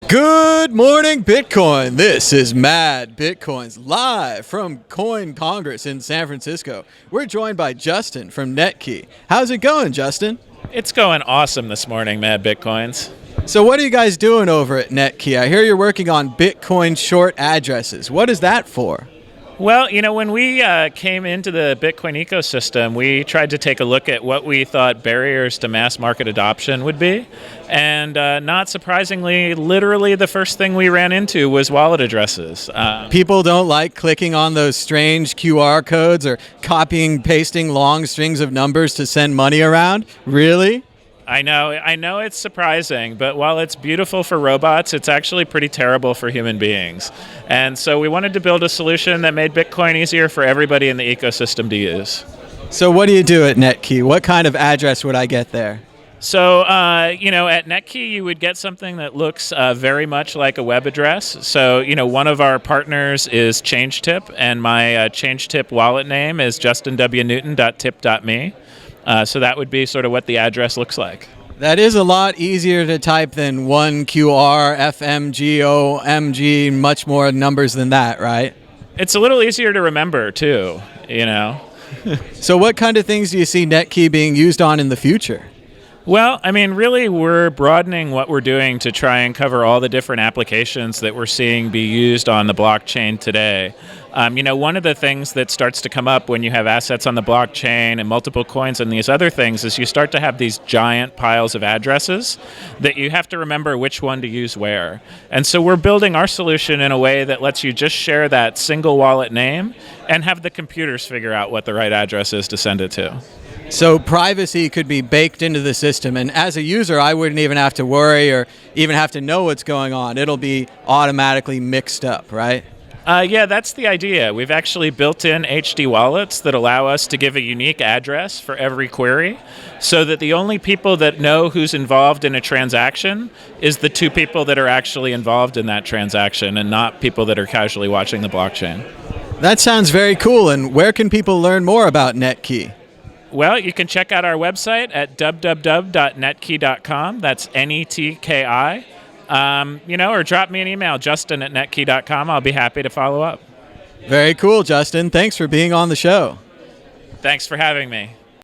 Good morning, Bitcoin. This is MadBitcoins live from CoinCongress in San Francisco. We're joined by Justin from NetKi. How's it going, Justin? It's going awesome this morning, MadBitcoins. So what are you guys doing over at NetKi? I hear you're working on Bitcoin short addresses. What is that for? Well, when we came into the Bitcoin ecosystem, we tried to take a look at what we thought barriers to mass market adoption would be. And not surprisingly, literally the first thing we ran into was wallet addresses. People don't like clicking on those strange QR codes or copying and pasting long strings of numbers to send money around. Really? I know it's surprising, but while it's beautiful for robots, it's actually pretty terrible for human beings. And so we wanted to build a solution that made Bitcoin easier for everybody in the ecosystem to use. So what do you do at NetKi? What kind of address would I get there? So, at NetKi, you would get something that looks very much like a web address. So, one of our partners is ChangeTip, and my ChangeTip wallet name is justinwnewton.tip.me. So that would be sort of what the address looks like. That is a lot easier to type than 1QR, FMG, OMG, much more numbers than that, right? It's a little easier to remember, too, So what kind of things do you see NetKi being used on in the future? Well, really, we're broadening what we're doing to try and cover all the different applications that we're seeing be used on the blockchain today. One of the things that starts to come up when you have assets on the blockchain and multiple coins and these other things is you start to have these giant piles of addresses that you have to remember which one to use where. And so we're building our solution in a way that lets you just share that single wallet name and have the computers figure out what the right address is to send it to. So privacy could be baked into the system, and as a user, I wouldn't even have to worry or even have to know what's going on. It'll be automatically mixed up, right? Yeah, that's the idea. We've actually built in HD wallets that allow us to give a unique address for every query so that the only people that know who's involved in a transaction is the two people that are actually involved in that transaction and not people that are casually watching the blockchain. That sounds very cool, and where can people learn more about NetKi? Well, you can check out our website at www.netki.com. That's NETKI. Or drop me an email, justin@netki.com. I'll be happy to follow up. Very cool, Justin. Thanks for being on the show. Thanks for having me.